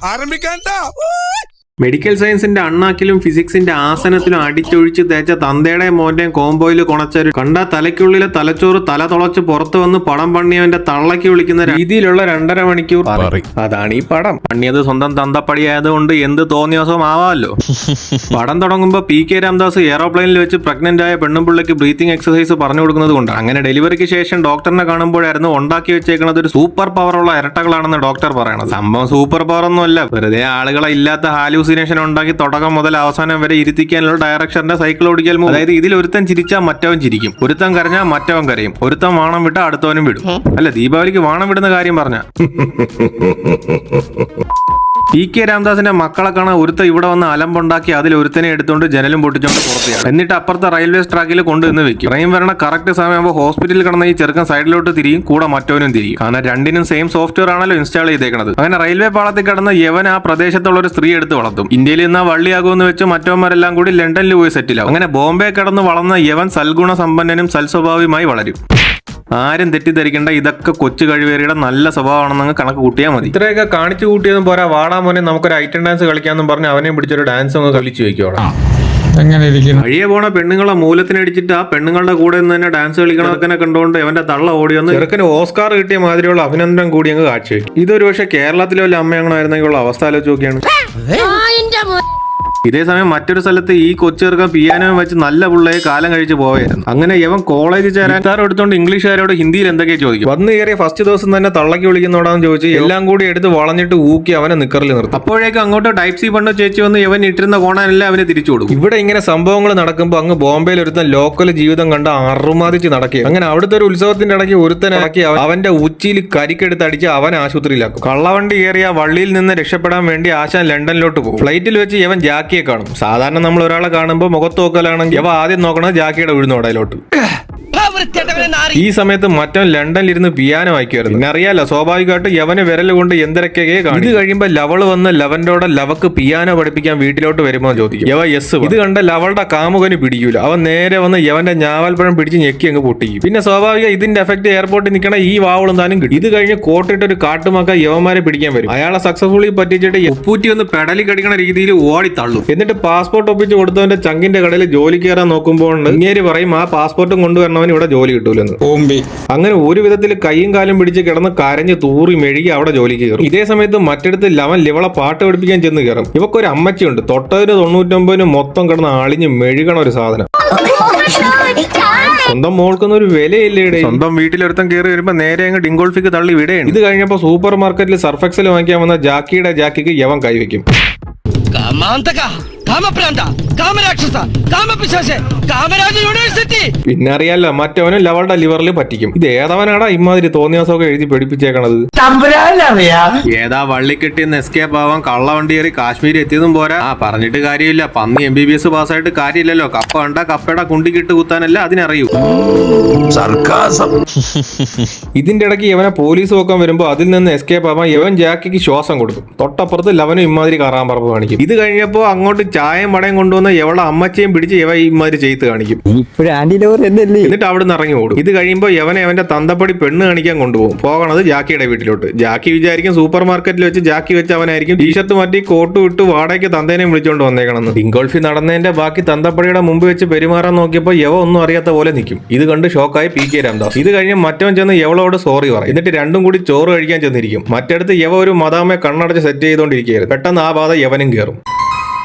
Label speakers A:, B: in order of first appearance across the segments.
A: ആരംഭിക്കാണ്ടാ.
B: Medical സയൻസിന്റെ അണ്ണാക്കിലും ഫിസിക്സിന്റെ ആസനത്തിലും അടിച്ചൊഴിച്ച് തേച്ച തന്തയുടെ മോന്റെയും കോംബോയിൽ കൊണച്ചൊരു കണ്ട തലയ്ക്കുള്ളിലെ തലച്ചോറ് തല തുളച്ച് പുറത്തു വന്ന് പടം പണിയവന്റെ തള്ളയ്ക്ക് വിളിക്കുന്ന രീതിയിലുള്ള 2.5 മണിക്കൂർ. അതാണ് ഈ പടം. പണിയത് സ്വന്തം തന്തപ്പടിയായതുകൊണ്ട് എന്ത് തോന്നിയാസവും ആവാമല്ലോ. പടം തുടങ്ങുമ്പോൾ PK രാംദാസ് എയറോപ്ലെയിനിൽ വെച്ച് പ്രഗ്നന്റ് ആയ പെണ്ണുപിള്ളയ്ക്ക് ബ്രീത്തിങ് എക്സസൈസ് പറഞ്ഞു കൊടുക്കുന്നത് കൊണ്ട് അങ്ങനെ ഡെലിവറിക്ക് ശേഷം ഡോക്ടറിനെ കാണുമ്പോഴായിരുന്നു ഉണ്ടാക്കി വെച്ചേക്കുന്നത് ഒരു സൂപ്പർ പവറുള്ള ഇരട്ടകളാണെന്ന് ഡോക്ടർ പറയണത്. സംഭവം സൂപ്പർ പവർ ഒന്നുമല്ല, വെറുതെ ആളുകളെ ഇല്ലാത്ത ഹാലൂസിനേഷൻ ഉണ്ടാക്കി തുടക്കം മുതൽ അവസാനം വരെ ഇരുത്തിക്കാനുള്ള ഡയറക്ഷന്റെ സൈക്കിൾ ഓടിക്കൽ. അതായത് ഇതിൽ ഒരുത്തൻ ചിരിച്ചാൽ മറ്റവൻ ചിരിക്കും, ഒരുത്തൻ കരഞ്ഞാൽ മറ്റവൻ കരയും, ഒരുത്തൻ വാണം വിട്ടാൽ അടുത്തവനും വിടും. അല്ല, ദീപാവലിക്ക് വാണം വിടുന്ന കാര്യം പറഞ്ഞ PK രാംദാസിന്റെ മക്കളെ കാണാൻ ഒരുത്ത ഇവിടെ വന്ന് അലമ്പുണ്ടാക്കി അതിൽ ഒരുത്തനെ എടുത്തുകൊണ്ട് ജനലും പൊട്ടിച്ചോണ്ട് പുറത്തെയാണ്. എന്നിട്ട് അപ്പുറത്തെ റെയിൽവേ ട്രാക്കിൽ കൊണ്ടുവന്ന് വെക്കും. ട്രെയിൻ വരണ കറക്റ്റ് സമയമാകുമ്പോൾ ഹോസ്പിറ്റലിൽ കിടന്ന ഈ ചെറുക്കൻ സൈഡിലോട്ട് തിരിയും, കൂടെ മറ്റവനും തിരിയും. കാരണം രണ്ടിനും സെയിം സോഫ്റ്റ്വെയർ ആണല്ലോ ഇൻസ്റ്റാൾ ചെയ്തേക്കുന്നത്. അങ്ങനെ റെയിൽവേ പാളത്തിൽ കിടന്ന യവൻ ആ പ്രദേശത്തുള്ള ഒരു സ്ത്രീ എടുത്ത് വളർത്തും. ഇന്ത്യയിൽ നിന്നാ വള്ളിയാകുമെന്ന് വെച്ച് മറ്റവന്മാരെല്ലാം കൂടി ലണ്ടനിൽ പോയി സെറ്റിലാവും. അങ്ങനെ ബോംബെ കിടന്ന് വളർന്ന യവൻ സൽഗുണ സമ്പന്നനും സൽസ്വഭാവിയുമായി വളരും. ആരും തെറ്റിദ്ധരിക്കേണ്ട, ഇതൊക്കെ കൊച്ചു കഴിവേറിയുടെ നല്ല സ്വഭാവമാണെന്ന് കണക്ക് കൂട്ടിയാൽ മതി. ഇത്രയൊക്കെ കാണിച്ചു കൂട്ടിയതും പോരാ, വാടാ മോനെ നമുക്കൊരു ഐറ്റം ഡാൻസ് കളിക്കാന്നും പറഞ്ഞ് അവനെ പിടിച്ചൊരു ഡാൻസ് അങ്ങ് കളിച്ചു വെക്കോളാം. വഴിയെ പോണ പെണ്ണുങ്ങളെ മൂലത്തിനടിച്ചിട്ട് ആ പെണ്ണുങ്ങളുടെ കൂടെ നിന്ന് തന്നെ ഡാൻസ് കളിക്കണതൊക്കെ കണ്ടുകൊണ്ട് അവന്റെ തള്ള ഓടി വന്ന് ചെറുക്കന് ഓസ്കാർ കിട്ടിയ മാതിരിയുള്ള അഭിനന്ദനം കൂടി അങ്ങ് കാഴ്ചവെക്കും. ഇതൊരു പക്ഷേ കേരളത്തിലെ വല്ല അമ്മയങ്ങളായിരുന്നെങ്കിലുള്ള അവസ്ഥ ആലോചിച്ച് നോക്കിയാണ്. ഇതേസമയം മറ്റൊരു സ്ഥലത്ത് ഈ കൊച്ചെറുക്കൻ പിയാനോ വെച്ച് നല്ല പിള്ളയെ കാലം കഴിച്ച് പോവായിരുന്നു. അങ്ങനെ ഇവൻ കോളേജിൽ ചേരാൻ എടുത്തോണ്ട് ഇംഗ്ലീഷുകാരോട് ഹിന്ദിയിൽ എന്തൊക്കെയോ ചോദിക്കും. വന്ന് കയറിയ ഫസ്റ്റ് ദിവസം തന്നെ തള്ളക്കി വിളിക്കുന്നോടാന്ന് ചോദിച്ച് എല്ലാം കൂടി എടുത്ത് വളഞ്ഞിട്ട് ഊക്കി അവനെ നിക്കറിൽ നിർത്തും. അപ്പോഴേക്കും അങ്ങോട്ട് ടൈപ്പ് സി പണ്ട് ചേച്ചി വന്ന് ഇവൻ ഇട്ടിരുന്ന കോണാനെല്ലാം അവന് തിരിച്ചു കൊടുക്കും. ഇവിടെ ഇങ്ങനെ സംഭവങ്ങൾ നടക്കുമ്പോൾ അങ്ങ് ബോംബെയിൽ ഒരുത്തൻ ലോക്കൽ ജീവിതം കണ്ട് അറുമാതിച്ച് നടക്കുക. അങ്ങനെ അവിടുത്തെ ഒരു ഉത്സവത്തിന്റെ ഇടയ്ക്ക് ഒരുത്തനാക്കി അവന്റെ ഉച്ചിയിൽ കരിക്കെടുത്ത് അടിച്ച് അവൻ ആശുപത്രിയിലാക്കും. കള്ളവണ്ടി കയറിയ വള്ളിയിൽ നിന്ന് രക്ഷപ്പെടാൻ വേണ്ടി ആശാൻ ലണ്ടനിലോട്ട് പോകും. ഫ്ലൈറ്റിൽ വെച്ച് ഇവൻ ജാക്കിയെ കാണും. സാധാരണ നമ്മൾ ഒരാളെ കാണുമ്പോൾ മുഖത്ത് നോക്കലാണെങ്കിൽ ഇവ ആദ്യം നോക്കണത് ജാക്കിയുടെ ഉഴുന്നോടയിലോട്ട്. ഈ സമയത്ത് മറ്റവൻ ലണ്ടനിലിരുന്ന് പിയാനോ വായിക്കുമായിരുന്നു. പിന്നെ അറിയാലോ, സ്വാഭാവികമായിട്ട് യവന് വിരൽ കൊണ്ട് എന്തൊക്കെ കാണും. ഇത് കഴിയുമ്പോൾ ലവള് വന്ന് ലവന്റോടെ ലവക്ക് പിയാനോ പഠിപ്പിക്കാൻ വീട്ടിലോട്ട് വരുമ്പോൾ ചോദിക്കും. യവ യെസ്. ഇത് കണ്ട ലവളുടെ കാമുകന് പിടിക്കൂല. അവൻ നേരെ വന്ന് യവന്റെ ഞാവൽപ്പഴം പിടിച്ച് ഞെക്കി അങ്ങ് പൊട്ടിക്കും. പിന്നെ സ്വാഭാവിക ഇതിന്റെ എഫക്ട് എയർപോർട്ടിൽ നിൽക്കണ ഈ വാവളും താനും കിട്ടും. ഇത് കഴിഞ്ഞ് കോട്ടിട്ട് ഒരു കാട്ടുമാക്ക യവന്മാരെ പിടിക്കാൻ വരും. അയാളെ സക്സസ്ഫുള്ളി പറ്റിച്ചിട്ട് ഉപ്പൂറ്റി ഒന്ന് പെടലി കടിക്കണ രീതിയിൽ ഓടി തള്ളും. എന്നിട്ട് പാസ്പോർട്ട് ഒപ്പിച്ച് കൊടുത്തവന്റെ ചങ്കിന്റെ കടയിൽ ജോലി കയറാൻ നോക്കുമ്പോൾ ഇങ്ങേര് പറയും ആ പാസ്പോർട്ടും കൊണ്ടുവരണവൻ ഇവിടെ ജോലി കിട്ടൂലെന്ന്. അങ്ങനെ ഒരു വിധത്തിൽ കൈയും കാലും പിടിച്ച് കിടന്ന് കരഞ്ഞ് തൂറി മെഴുകി അവിടെ ജോലിക്ക് കയറും. ഇതേ സമയത്ത് മറ്റിടത്ത് ലവൻ ലിവളെ പാട്ട് പഠിപ്പിക്കാൻ ചെന്ന് കയറും. ഇവക്കൊരു അമ്മച്ചിയുണ്ട്. തൊട്ടതിന് 99 മൊത്തം കിടന്ന് അളിഞ്ഞ് മെഴുകണ ഒരു സാധനം. സ്വന്തം മോൾക്കൊന്നും ഒരു വിലയില്ലേ. സ്വന്തം വീട്ടിലൊരുത്തം കയറി വരുമ്പോ നേരെ അങ്ങ് ഡിങ്കോൾഫിക്ക് തള്ളി വിടയാണ്. ഇത് കഴിഞ്ഞപ്പോ സൂപ്പർ മാർക്കറ്റിൽ സർഫെക്സൽ വാങ്ങിക്കാൻ വന്ന ജാക്കിക്ക് യവൻ കൈവയ്ക്കും. പിന്നെ അറിയാലോ, മറ്റവനും ലവളുടെ ലിവറിൽ പറ്റിക്കും. ഇത് ഏതവനാടാ ഇമാതിരി തോന്നിയാസമൊക്കെ എഴുതി പഠിപ്പിച്ചേക്കണത്? ഏതാ വള്ളിക്കെട്ടിന്ന് എസ്കേപ്പ് ആവാൻ കള്ളവണ്ടി കയറി കാശ്മീർ എത്തിയതും പോരാ. പറഞ്ഞിട്ട് കാര്യമില്ല, പന്നി MBBS പാസ്സായിട്ട് കാര്യമില്ലല്ലോ. കപ്പ കണ്ട കപ്പയുടെ കുണ്ടിക്കിട്ട് കുത്താനല്ല അതിനറിയൂ. ഇതിന്റെ ഇടയ്ക്ക് ഇവനെ പോലീസ് നോക്കാൻ വരുമ്പോ അതിൽ നിന്ന് എസ്കേപ്പ് ആവാൻ ഇവൻ ജാക്കിക്ക് ശ്വാസം കൊടുക്കും. തൊട്ടപ്പുറത്ത് ലവനും ഇമാതിരി കറാൻ പറമ്പ് കാണിക്കും. ഇത് കഴിഞ്ഞപ്പോ അങ്ങോട്ട് ചായയും വടയും കൊണ്ടുവന്ന എവളെ അമ്മച്ചയും പിടിച്ച് ഇവ ഇമാതിരി ചെയ്ത് കാണിക്കും. എന്നിട്ട് അവിടെ നിന്ന് ഇറങ്ങി ഓടും. ഇത് കഴിയുമ്പോൾ യവനെ അവന്റെ തന്തപ്പടി പെണ്ണ് കാണിക്കാൻ കൊണ്ടുപോകും. പോകണത് ജാക്കിയുടെ വീട്ടിലോട്ട്. ജാക്കി വിചാരിക്കും സൂപ്പർ മാർക്കറ്റിൽ വെച്ച് ജാക്കി വെച്ച് അവനായിരിക്കും ടീഷർട്ട് മാറ്റി കോട്ട് വിട്ട് വാടകയ്ക്ക് തന്തേനെയും വിളിച്ചോണ്ട് വന്നേക്കണമെന്ന്. ഡിങ്കോൾഫി നടന്നതിന്റെ ബാക്കി തന്തപ്പടിയുടെ മുമ്പ് വെച്ച് പെരുമാറാൻ നോക്കിയപ്പോൾ യവ ഒന്നും അറിയാത്ത പോലെ നിൽക്കും. ഇത് കണ്ട് ഷോക്കായി PK രാംദാസ്. ഇത് കഴിഞ്ഞ് മറ്റവൻ ചെന്ന് യവളോട് സോറി പറയും. എന്നിട്ട് രണ്ടും കൂടി ചോറ് കഴിക്കാൻ ചെന്നിരിക്കും. മറ്റടുത്ത് യവ ഒരു മദാമെ കണ്ണടച്ച് സെറ്റ് ചെയ്തുകൊണ്ടിരിക്കുകയായിരുന്നു. പെട്ടെന്ന് ആ ബാധ യവനും കയറും.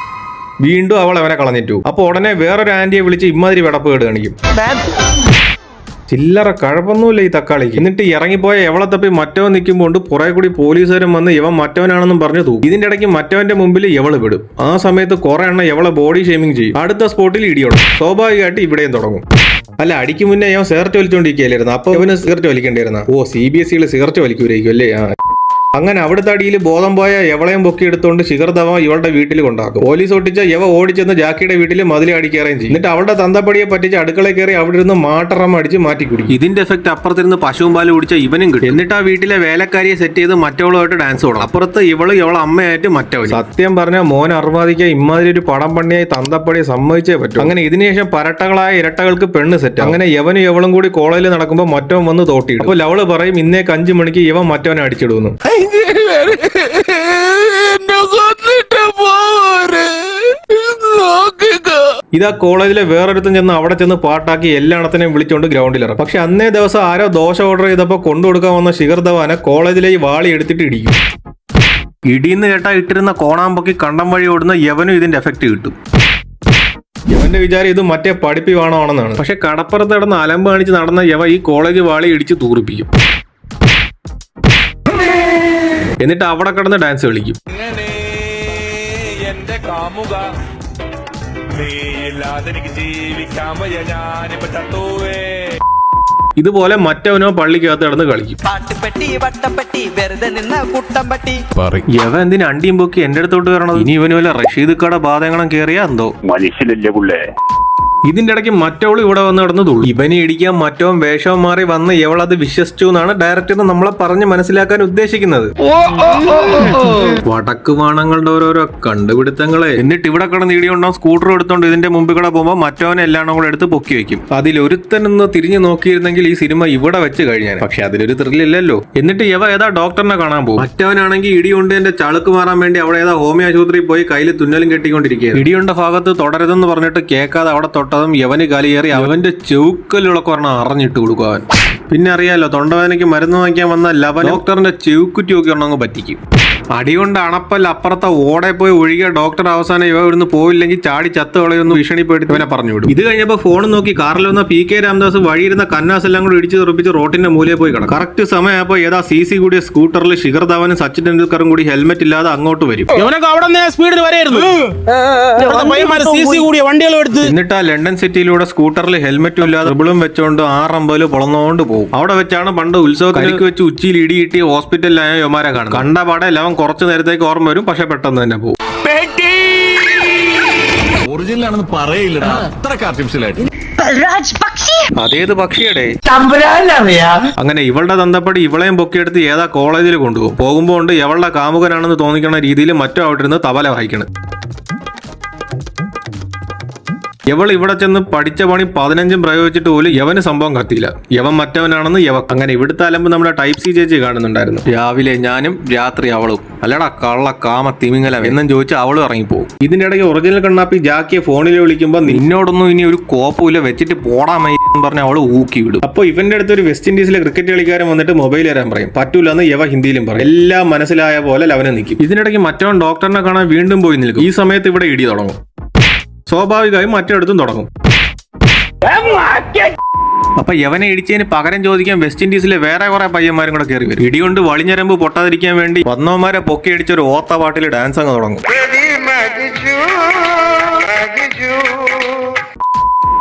B: വീണ്ടും അവൾ അവനെ കളഞ്ഞിട്ടു. അപ്പൊ ഉടനെ വേറൊരു ആന്റിയെ വിളിച്ച് ഇമാതിരി വിടപ്പ് കേട് കാണിക്കും. ചില്ലറ കഴപ്പൊന്നുമില്ല ഈ തക്കാളിക്ക്. എന്നിട്ട് ഇറങ്ങിപ്പോയ എവളെ തപ്പി മറ്റവൻ നിൽക്കുമ്പോൾ പുറകെ കൂടി പോലീസുകാരും വന്ന് ഇവൻ മറ്റവനാണെന്നും പറഞ്ഞു തൂക്കും. ഇതിന്റെ ഇടയ്ക്ക് മറ്റവന്റെ മുമ്പിൽ എവള് വിടും. ആ സമയത്ത് കുറെ എണ്ണം എവളെ ബോഡി ഷേമിങ് ചെയ്യും. അടുത്ത സ്പോട്ടിൽ ഇടിയോടും. സ്വാഭാവികമായിട്ട് ഇവിടെയും തുടങ്ങും. അല്ല, അടിക്ക് മുന്നേ അവൻ സിഗരറ്റ് വലിച്ചോണ്ടിരിക്കുകയല്ലായിരുന്നു. അപ്പൊ അവന് സിഗരറ്റ് വലിക്കേണ്ടിയിരുന്ന. CBSE സിഗരറ്റ് വലിക്കൂരായിരിക്കും അല്ലേ? അങ്ങനെ അവിടുത്തെ അടിയിൽ ബോധം പോയ എവളെയും പൊക്കി എടുത്തുകൊണ്ട് ശിഖർധവ ഇവളുടെ വീട്ടിൽ കൊണ്ടാക്കും. പോലീസ് ഒട്ടിച്ച യവ ഓടിച്ചെന്ന് ജാക്കിയുടെ വീട്ടിൽ മതിൽ അടിക്കുകയും ചെയ്യും. എന്നിട്ട് അവളുടെ തന്തപ്പടിയെ പറ്റിച്ച് അടുക്കളയിൽ കയറി അവിടെ ഇരുന്ന് മാട്ടറമ്മ അടിച്ച് മാറ്റി കുടിക്കും. ഇതിന്റെ എഫക്ട് അപ്പുറത്തിരുന്ന് പശുവും പാല് കുടിച്ച ഇവനും കിട്ടും. എന്നിട്ട് ആ വീട്ടിലെ വേലക്കാരിയെ സെറ്റ് ചെയ്ത് മറ്റവളുമായിട്ട് ഡാൻസ് ഓടും. അപ്പുറത്ത് ഇവളെ അമ്മയായിട്ട് മറ്റവൾ. സത്യം പറഞ്ഞാൽ മോൻ അറുമാദിക്കാൻ ഇമാതിരി ഒരു പടം പണിയായി തന്തപ്പടിയെ സമ്മതിച്ചേ പറ്റും. അങ്ങനെ ഇതിനുശേഷം പരട്ടകളായ ഇരട്ടകൾക്ക് പെണ്ണ് സെറ്റ്. അങ്ങനെ യവനും യവളും കൂടി കോളേജിൽ നടക്കുമ്പോൾ മറ്റവൻ വന്ന് തോട്ടിയിടും. അപ്പോൾ അവള് പറയും ഇന്നേക്ക് 5 മണിക്ക് ഇവൻ മറ്റവനെ അടിച്ചിടുന്നു. ഇതാ കോളേജിലെ വേറൊരുത്തും ചെന്ന് അവിടെ ചെന്ന് പാട്ടാക്കി എല്ലാണത്തിനെയും വിളിച്ചുകൊണ്ട് ഗ്രൗണ്ടിലിറങ്ങും. പക്ഷെ അന്നേ ദിവസം ആരോ ദോശ ഓർഡർ ചെയ്തപ്പോൾ കൊണ്ടുകൊടുക്കാൻ വന്ന ശിഖർ ധവാനെ കോളേജിലെ ഈ വാളി എടുത്തിട്ട് ഇടിക്കും. ഇടിയെന്ന് കേട്ടാ ഇട്ടിരുന്ന കോണാമ്പൊക്കി കണ്ടം വഴി ഓടുന്ന യവനും ഇതിന്റെ എഫക്ട് കിട്ടും. യവന്റെ വിചാരം ഇത് മറ്റേ പഠിപ്പി വേണമാണെന്നാണ്. പക്ഷെ കടപ്പുറത്ത് കിടന്ന് അലമ്പ് കാണിച്ച് നടന്ന യവ ഈ കോളേജ് വാളി ഇടിച്ച് തൂറിപ്പിക്കും. എന്നിട്ട് അവിടെ കിടന്ന് ഡാൻസ് കളിക്കും. ഇതുപോലെ മറ്റവനോ പള്ളിക്കകത്ത് കിടന്ന് കളിക്കും. യവ എന്തിന് അണ്ടിയും പൊക്കി എന്റെ അടുത്തോട്ട് വരണത്? ഇനി ഇവന് വല്ല റഷീദ് കട ബാധകണം കേറിയാ എന്തോ.
A: മനുഷ്യനല്ലേ പുള്ളേ.
B: ഇതിന്റെ ഇടയ്ക്ക് മറ്റവള് ഇവിടെ വന്ന് കിടന്ന് തുള്ളു. ഇവനെ ഇടിക്കാൻ മറ്റവൻ വേഷവും മാറി വന്ന് ഇവളത് വിശ്വസിച്ചു എന്നാണ് ഡയറക്ടർ നമ്മളെ പറഞ്ഞ് മനസ്സിലാക്കാൻ ഉദ്ദേശിക്കുന്നത്. വടക്ക് വാണങ്ങളുടെ ഓരോരോ കണ്ടുപിടുത്തങ്ങളെ. എന്നിട്ട് ഇവിടെ കിടന്ന് ഇടിയുണ്ടാവും. സ്കൂട്ടർ എടുത്തോണ്ട് ഇതിന്റെ മുമ്പിൽ കൂടെ പോകുമ്പോൾ മറ്റവനെ എല്ലാം കൂടെ എടുത്ത് പൊക്കി വെക്കും. അതിലൊരുത്തനൊന്ന് തിരിഞ്ഞു നോക്കിയിരുന്നെങ്കിൽ ഈ സിനിമ ഇവിടെ വെച്ച് കഴിഞ്ഞാൽ. പക്ഷെ അതിലൊരു ത്രില്ലില്ലല്ലോ. എന്നിട്ട് ഇവ ഏതാ ഡോക്ടറിനെ കാണാൻ പോകും. മറ്റവനാണെങ്കിൽ ഇടിയുണ്ട് എന്റെ ചളുക്ക് മാറാൻ വേണ്ടി അവിടെ ഏതാ ഹോമിയോ ആശുപത്രിയിൽ പോയി കയ്യിൽ തുന്നലും കെട്ടിക്കൊണ്ടിരിക്കുക. ഇടിയുണ്ട ഭാഗത്ത് തുടരുതെന്ന് പറഞ്ഞിട്ട് കേൾക്കാതെ അവിടെ തൊട്ടതും യവന് കലിയേറി അവന്റെ ചെവുക്കലുകളൊക്കെ പറഞ്ഞ അറിഞ്ഞിട്ട് കൊടുക്കുവാൻ. പിന്നെ അറിയാലോ, തൊണ്ടവേദനയ്ക്ക് മരുന്ന് വാങ്ങിക്കാൻ വന്ന ലവൻ ഡോക്ടറിന്റെ ചെവുക്കുറ്റി ഒക്കെ ഒന്നങ്ങ് പറ്റിക്കും. അടികൊണ്ട് അണപ്പല്ല അപ്പുറത്തെ ഓടെ പോയി ഒഴികെ ഡോക്ടർ അവസാനം ഇവ ഇവിടുന്ന് പോയില്ലെങ്കിൽ ചാടി ചത്ത് കളയൊന്ന് ഭീഷണിപ്പെടുത്തി ഇവനെ പറഞ്ഞു വിടും. ഇത് കഴിഞ്ഞപ്പോൾ ഫോൺ നോക്കി കാറിൽ വന്ന PK രാംദാസ് വഴിയിരുന്ന കന്നാസ് എല്ലാം കൂടി ഇടിച്ചു തെറിപ്പിച്ച് റോട്ടിന്റെ മൂലയിൽ പോയി കിടക്കും. കറക്റ്റ് സമയമായപ്പോൾ ഏതാ CC കൂടിയ സ്കൂട്ടറിൽ ശിഖർ ധവാനും സച്ചിൻ ടെണ്ടുൽക്കറും കൂടി ഹെൽമെറ്റ് ഇല്ലാതെ അങ്ങോട്ട് വരും. എന്നിട്ട് ആ ലണ്ടൻ സിറ്റിയിലൂടെ സ്കൂട്ടറിൽ ഹെൽമെറ്റും ഇല്ലാതെ ട്രിബിളും വെച്ചോണ്ട് 6 പൊളന്നുകൊണ്ട് പോകും. അവിടെ വെച്ചാണ് പണ്ട് ഉത്സവത്തിലേക്ക് വെച്ച് ഉച്ചിയിൽ ഇടിയിട്ടി ഹോസ്പിറ്റലിലായ യോമാരെ കാണും. കണ്ട പാടെ ലവൻ കുറച്ചു നേരത്തേക്ക് ഓർമ്മ വരും, പക്ഷെ പെട്ടെന്ന് തന്നെ പോകും.
C: ഒറിജിനലാണെന്ന് പറയില്ലടാ, അത്രക്ക് ആർട്ടിഫിഷ്യലായിട്ട്.
B: അതേത് പക്ഷിയുടെ അങ്ങനെ ഇവളുടെ തന്തപ്പടി ഇവളെയും പൊക്കിയെടുത്ത് ഏതാ കോളേജിൽ കൊണ്ടുപോകും. പോകുമ്പോൾ ഉണ്ട് ഇവളുടെ കാമുകനാണെന്ന് തോന്നിക്കണ രീതിയിൽ മറ്റോ അവിടെ ഇരുന്ന് തബല വായിക്കണം. യവൾ ഇവിടെ ചെന്ന് പഠിച്ച പണി 15 പ്രയോഗിച്ചിട്ട് പോലും യവന് സംഭവം കത്തിയില്ല. യവൻ മറ്റവനാണെന്ന് യവ. അങ്ങനെ ഇവിടുത്തെ അലമ്പ് നമ്മുടെ ടൈപ്പ് C ചേച്ചി കാണുന്നുണ്ടായിരുന്നു. രാവിലെ ഞാനും രാത്രി അവളും. അല്ലടാ കള്ള കാമ തിമിങ്ങല എന്നും ചോദിച്ച് അവളും ഇറങ്ങിപ്പോകും. ഇതിന്റെ ഇടയ്ക്ക് ഒറിജിനൽ കണ്ണാപ്പി ജാക്കിയെ ഫോണിൽ വിളിക്കുമ്പോൾ നിന്നോടൊന്നും ഇനി ഒരു കോപ്പുമില്ല, വെച്ചിട്ട് പോടാമേ എന്ന് പറഞ്ഞ് അവള് ഊക്കി വിടും. അപ്പോൾ ഇവന്റെ അടുത്ത് ഒരു വെസ്റ്റ് ഇൻഡീസിലെ ക്രിക്കറ്റ് കളിക്കാരൻ വന്നിട്ട് മൊബൈൽ തരാൻ പറയും. പറ്റൂല എന്ന് യവ ഹിന്ദിയിലും പറയും. എല്ലാം മനസ്സിലായ പോലെ ലവനെ നിൽക്കും. ഇതിനിടയ്ക്ക് മറ്റവൻ ഡോക്ടറിനെ കാണാൻ വീണ്ടും പോയി നിൽക്കും. ഈ സമയത്ത് ഇവിടെ ഇടി തുടങ്ങും. സ്വാഭാവികമായും മറ്റിടത്തും തുടങ്ങും. അപ്പൊ യവനെ ഇടിച്ചതിന് പകരം ചോദിക്കാൻ വെസ്റ്റ് ഇൻഡീസിലെ വേറെ കുറെ പയ്യന്മാരും കൂടെ കയറി വരും. ഇടികൊണ്ട് വളിഞ്ഞരമ്പ് പൊട്ടാതിരിക്കാൻ വേണ്ടി വന്നവന്മാരെ പൊക്കിയടിച്ച ഒരു ഓത്ത പാട്ടിൽ ഡാൻസ് അങ്ങ് തുടങ്ങും.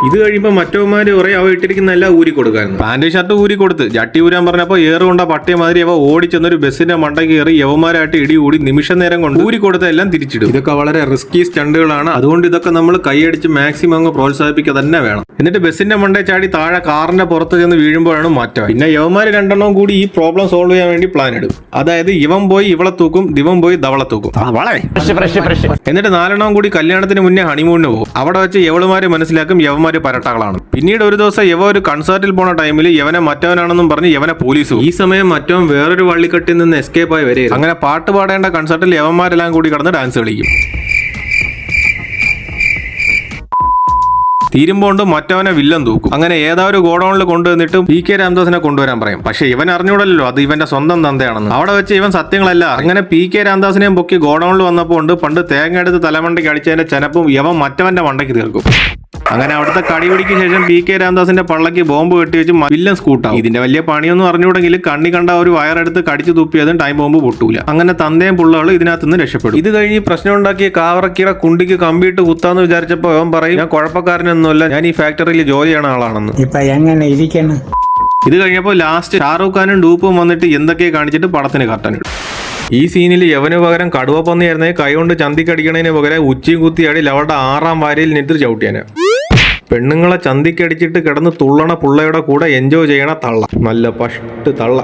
B: ഇത് കഴിയുമ്പോൾ മറ്റവന്മാര് പറയും അവ ഇട്ടിരിക്കുന്ന എല്ലാം ഊരി കൊടുക്കായിരുന്നു. പാന്റ് ഷർട്ട് ഊരി കൊടുത്ത് ജട്ടി ഊരാൻ പറഞ്ഞപ്പോൾ ഏറുകൊണ്ട പട്ടിയ മാതിരി അവ ഓടിച്ചെന്നൊരു ബസ്സിന്റെ മണ്ടയ്ക്ക് കയറി യവന്മാരായിട്ട് ഇടി കൂടി നിമിഷ നേരം കൊണ്ട് ഊരി കൊടുത്ത എല്ലാം തിരിച്ചിടും. ഇതൊക്കെ വളരെ റിസ്കി സ്റ്റണ്ടുകളാണ്. അതുകൊണ്ട് ഇതൊക്കെ നമ്മൾ കൈയടിച്ച് മാക്സിമം അങ്ങ് പ്രോത്സാഹിപ്പിക്കുക തന്നെ വേണം. എന്നിട്ട് ബസ്സിന്റെ മണ്ടേ ചാടി താഴെ കാറിന്റെ പുറത്ത് ചെന്ന് വീഴുമ്പോഴാണ് മാറ്റം. പിന്നെ യവന്മാര് രണ്ടെണ്ണവും കൂടി ഈ പ്രോബ്ലം സോൾവ് ചെയ്യാൻ വേണ്ടി പ്ലാൻ ഇടും. അതായത് ഇവൻ പോയി ഇവളെ തൂക്കും, ദിവൻ പോയി ധവളെ തൂക്കും. എന്നിട്ട് 4 കൂടി കല്യാണത്തിന് മുന്നേ ഹണിമൂണിന് പോകും. അവിടെ വെച്ച് യവളുമാര് മനസ്സിലാക്കും യവന്മാര് പരട്ടകളാണ്. പിന്നീട് ഒരു ദിവസം യവ ഒരു കൺസേർട്ടിൽ പോണ ടൈമിൽ യവനെ മറ്റവനാണെന്നും പറഞ്ഞ് യവനെ പോലീസ്. ഈ സമയം മറ്റവൻ വേറൊരു വള്ളിക്കെട്ടിൽ നിന്ന് എസ്കേപ്പ് ആയി വരെ. അങ്ങനെ പാട്ട് പാടേണ്ട കൺസേർട്ടിൽ യവന്മാരെല്ലാം കൂടി കടന്ന് ഡാൻസ് കളിക്കും. തീരുമ്പോണ്ട് മറ്റവനെ വില്ലൻ തൂക്കും. അങ്ങനെ ഏതാവൊരു ഗോഡൌണിൽ കൊണ്ടുവന്നിട്ട് PK രാംദാസിനെ കൊണ്ടുവരാൻ പറയും. പക്ഷെ ഇവൻ അറിഞ്ഞൂടല്ലോ അത് ഇവന്റെ സ്വന്തം തന്തയാണെന്ന്. അവിടെ വെച്ച് ഇവൻ സത്യങ്ങളെല്ലാം. അങ്ങനെ PK രാംദാസിനെയും പൊക്കി ഗോഡൌണിൽ വന്നപ്പോൾ ഉണ്ട് പണ്ട് തേങ്ങ എടുത്ത് തലമണ്ടയ്ക്ക് അടിച്ചതിന്റെ ചെനപ്പും യവൻ മറ്റവന്റെ മണ്ടയ്ക്ക് തീർക്കും. അങ്ങനെ അവിടുത്തെ കടിപിടിക്ക് ശേഷം PK രാംദാസിന്റെ പള്ളക്ക് ബോംബ് കെട്ടിവെച്ച് വില്ലൻ സ്കൂട്ടാവും. ഇതിന്റെ വലിയ പണിയൊന്നും അറിഞ്ഞൂടെങ്കിൽ കണ്ണി കണ്ട ഒരു വയറെടുത്ത് കടിച്ചു തുപ്പിയതും ടൈം ബോംബ് പൊട്ടൂല. അങ്ങനെ തന്തയും പുള്ളകളും ഇതിനകത്ത് നിന്ന് രക്ഷപ്പെടും. ഇത് കഴിഞ്ഞ് പ്രശ്നം ഉണ്ടാക്കിയ കാവറക്കിയുടെ കുണ്ടിക്ക് കമ്പിയിട്ട് കുത്താന്ന് വിചാരിച്ചപ്പോൾ അവൻ പറയും ഞാൻ കുഴപ്പക്കാരനൊന്നുമല്ല, ഞാൻ ഈ ഫാക്ടറിയിൽ ജോലി ചെയ്യണ ആളാണെന്ന്. ഇത് കഴിഞ്ഞപ്പോൾ ലാസ്റ്റ് ഷാറൂഖ് ഖാനും ഡൂപ്പും വന്നിട്ട് എന്തൊക്കെ കാണിച്ചിട്ട് പടത്തിന് കർട്ടനിടും. ഈ സീനിൽ യവന് പകരം കടുവ പന്നിയായിരുന്നെങ്കിൽ കൈകൊണ്ട് ചന്തിക്കടിക്കണതിന് പകരം ഉച്ചയും കുത്തിയാടി അവളുടെ 6ാം വാരയിൽ നിന്നിട്ട് ചവിട്ടിയാന്. പെണ്ണുങ്ങളെ ചന്തിക്കടിച്ചിട്ട് കിടന്ന് തുള്ളണ പുള്ളയുടെ കൂടെ എൻജോയ് ചെയ്യണ തള്ള. നല്ല പഷ്ട് തള്ള.